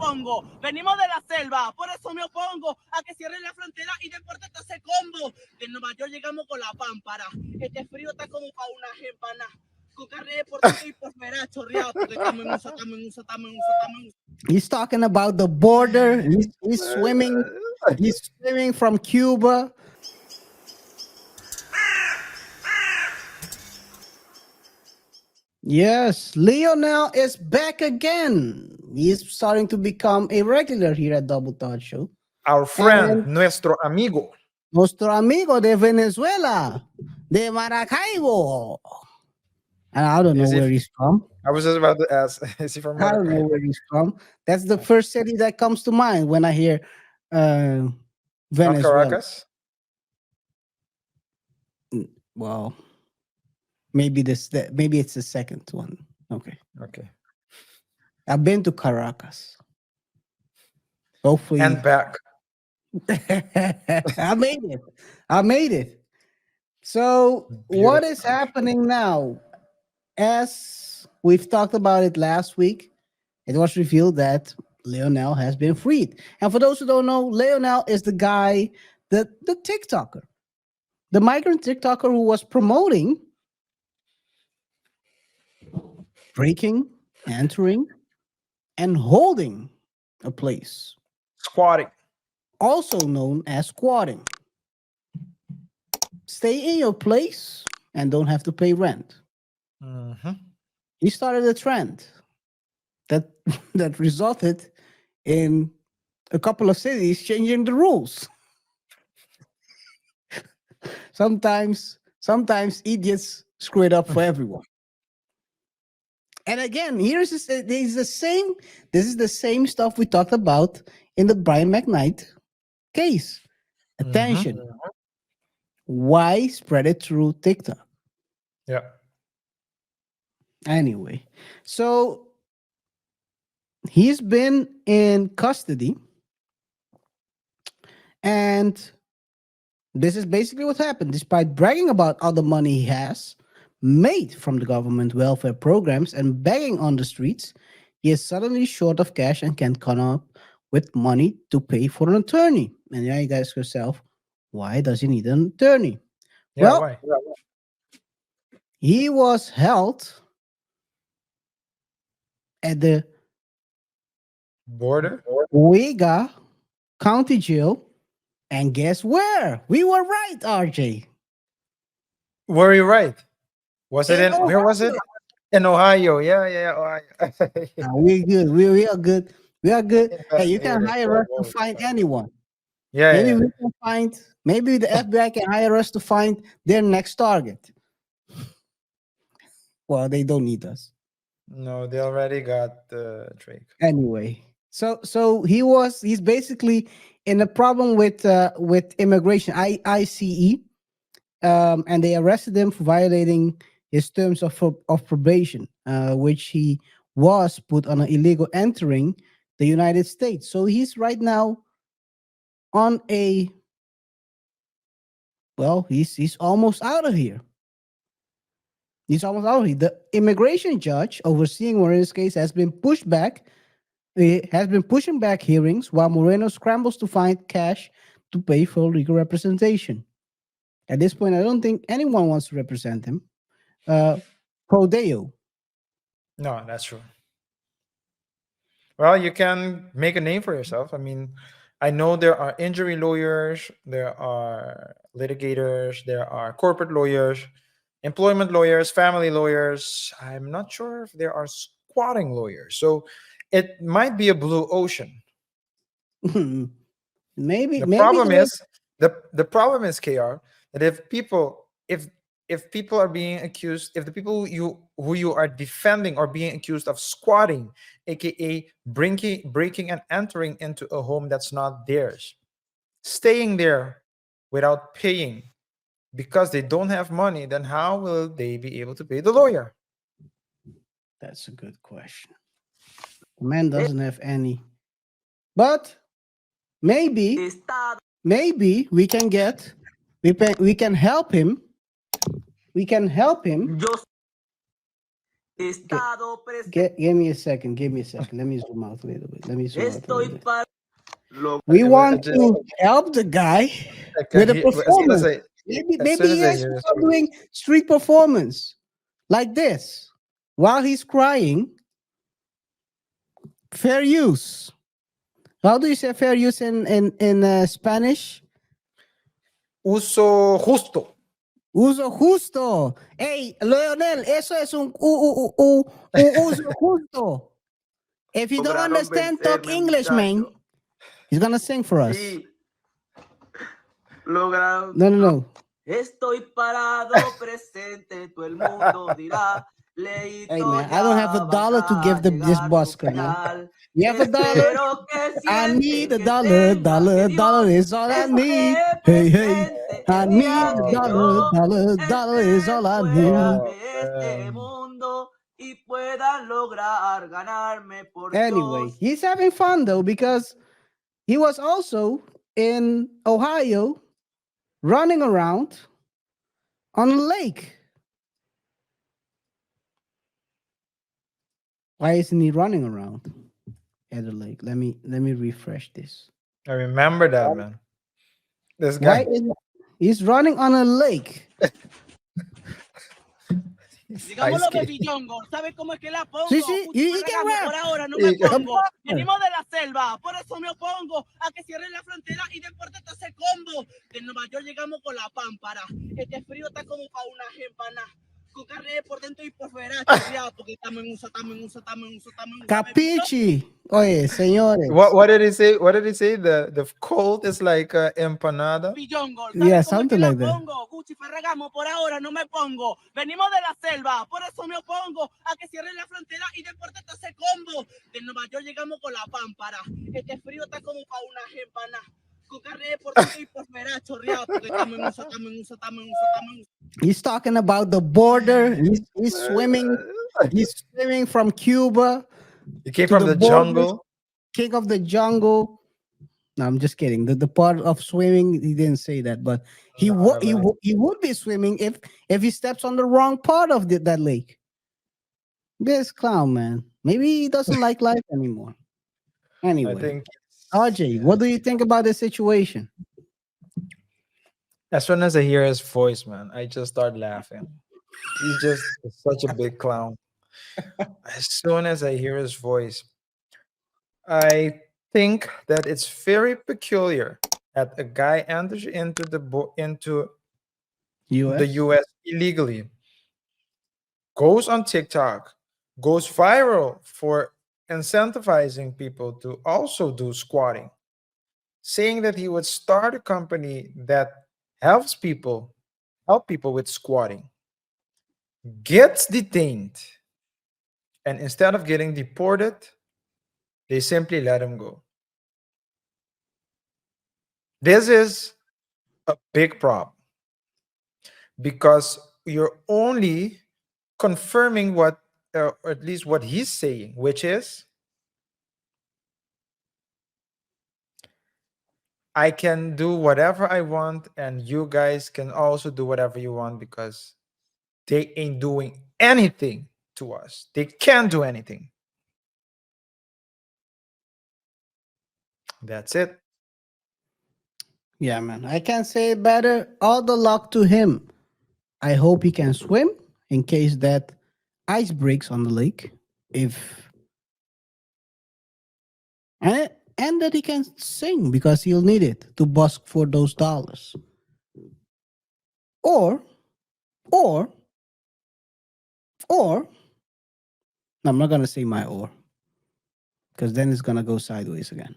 pongo. Venimos de la selva, por eso me opongo a que cierren la frontera y deporten todo ese combo. De Nueva York llegamos con la pámpara. Este frío está como para unas empanadas. Con carne de portugués y posmera chorreado. Porque estamos en uso. He's talking about the border. He's swimming. He's swimming from Cuba. Yes, Leonell is back again. He's starting to become a regular here at Double Thought Show. Our friend, nuestro amigo de Venezuela, de Maracaibo. And I don't know where he's from. I was just about to ask, is he from Maracaibo? I don't know where he's from. That's the first city that comes to mind when I hear Venezuela. Not Caracas? Well, maybe it's the second one. Okay. I've been to Caracas. Hopefully. And back. I made it. So what is happening now? As we've talked about it last week, it was revealed that Leonell has been freed. And for those who don't know, Leonell is the guy, the TikToker, the migrant TikToker who was promoting breaking, entering, and holding a place. Squatting. Also known as squatting. Stay in your place and don't have to pay rent. Mm-hmm. He started a trend that resulted in a couple of cities changing the rules. Sometimes idiots screw it up for everyone. And again, this is the same stuff we talked about in the Brian McKnight case. Attention. Mm-hmm. Why spread it through TikTok? Yeah. Anyway, so he's been in custody, and this is basically what happened. Despite bragging about all the money he has made from the government welfare programs and begging on the streets, he is suddenly short of cash and can't come up with money to pay for an attorney. And now you guys ask yourself, why does he need an attorney? Yeah, why? He was held at the border, Wega County Jail, and guess where? We were right, RJ. Were you right? Was it in Ohio? Where was it? In Ohio. Yeah, Ohio. We're good. We are good. We are good. Hey, you can hire us to find anyone. Yeah. We can find. Maybe the FBI can hire us to find their next target. Well, they don't need us. No, they already got Drake. Anyway, so he's basically in a problem with immigration, ICE, and they arrested him for violating his terms of probation, which he was put on an illegal entering the United States. So he's right now on he's almost out of here. He's almost out of here. The immigration judge overseeing Moreno's case has been pushing back hearings while Moreno scrambles to find cash to pay for legal representation. At this point, I don't think anyone wants to represent him. Pro Deo. No, that's true. Well, you can make a name for yourself. I mean, I know there are injury lawyers, there are litigators, there are corporate lawyers, employment lawyers, family lawyers. I'm not sure if there are squatting lawyers. So it might be a blue ocean. maybe the problem is KR, that if people are being accused, if the people who you are defending are being accused of squatting, aka breaking and entering into a home that's not theirs, staying there without paying because they don't have money, then how will they be able to pay the lawyer? That's a good question. The man doesn't have any, but maybe we can help him. We can help him Estado presente. Give me a second. Give me a second. Let me zoom out a little bit. Let me zoom out a little Estoy bit. para We I want just to help the guy like with a as soon as performance. I Maybe as soon he as I has hear to his start voice. doing street performance like this while he's crying. Fair use. How do you say fair use in Spanish? Uso justo. Uso justo. Hey, Leonel, eso es un uso justo. If you don't Lograron understand, talk vencerme, English, man. muchacho. He's gonna sing for us. Sí. Lograron. No. Estoy parado presente, todo el mundo dirá. Hey, Leito man, I don't have a ya dollar vas to give a this llegar tu busker, man. final. You have a dollar? Espero que I need sienten a que dollar, tengan que dollar Dios is all I need. esté Hey, hey, presente I el need día a que Oh, dollar, yo dollar is esté all I fuera need. oh, de este mundo y puedan lograr ganarme por Anyway, Dios. he's having fun though because he was also in Ohio running around on a lake. Why isn't he running around at the lake? Let me refresh this. I remember that, man. This Why guy. is he's running on a lake? He's ice Digámoslo, skating. Baby Jongo, ¿sabes cómo es que la pongo? Sí, sí, he can Ferragamo, por rap. ahora no He me can- The pongo. barber. Venimos de la selva, por eso me opongo a que cierren la frontera y deporte todo ese combo. De Nueva York llegamos con la pámpara. Este frío está como para unas empanadas. Con carne por dentro y por fuera, chorreado, porque estamos en uso. Capichi. Oye, señores. What did he say? What did he say? The cold is like empanada. Pillongo, ¿sabes Yeah, cómo es que something la like that. pongo? Gucci Ferragamo, por ahora no me pongo. Venimos de la selva, por eso me opongo a que cierren la frontera y deporte todo ese combo. De Nueva York llegamos con la pámpara. Este frío está como para unas empanadas. Con carne por dentro y por fuera, chorreado, porque estamos en uso. He's talking about the border. He's swimming. He's swimming from Cuba He came to from the the border, jungle. king of the jungle. No, I'm just kidding. The part of swimming, he didn't say that, but he No, would no, no. he would be swimming if he steps on the wrong part of that lake. This clown, man. Maybe he doesn't like life anymore. I Anyway, think RJ, what do you think about this situation? as soon as I hear his voice, man, I just start laughing. He's just such a big clown. As soon as I hear his voice, I think that it's very peculiar that a guy enters into into the US? US illegally, goes on TikTok, goes viral for incentivizing people to also do squatting, saying that he would start a company that helps people help people with squatting, gets detained, and instead of getting deported, they simply let him go. This is a big problem because you're only confirming what, or at least what he's saying, which is, I can do whatever I want, and you guys can also do whatever you want because they ain't doing anything to us. They can't do anything. That's it. Yeah, man. I can't say it better. All the luck to him. I hope he can swim in case that ice breaks on the lake. If and that he can sing because he'll need it to busk for those dollars. Or or or I'm not gonna say my or because then it's gonna go sideways again.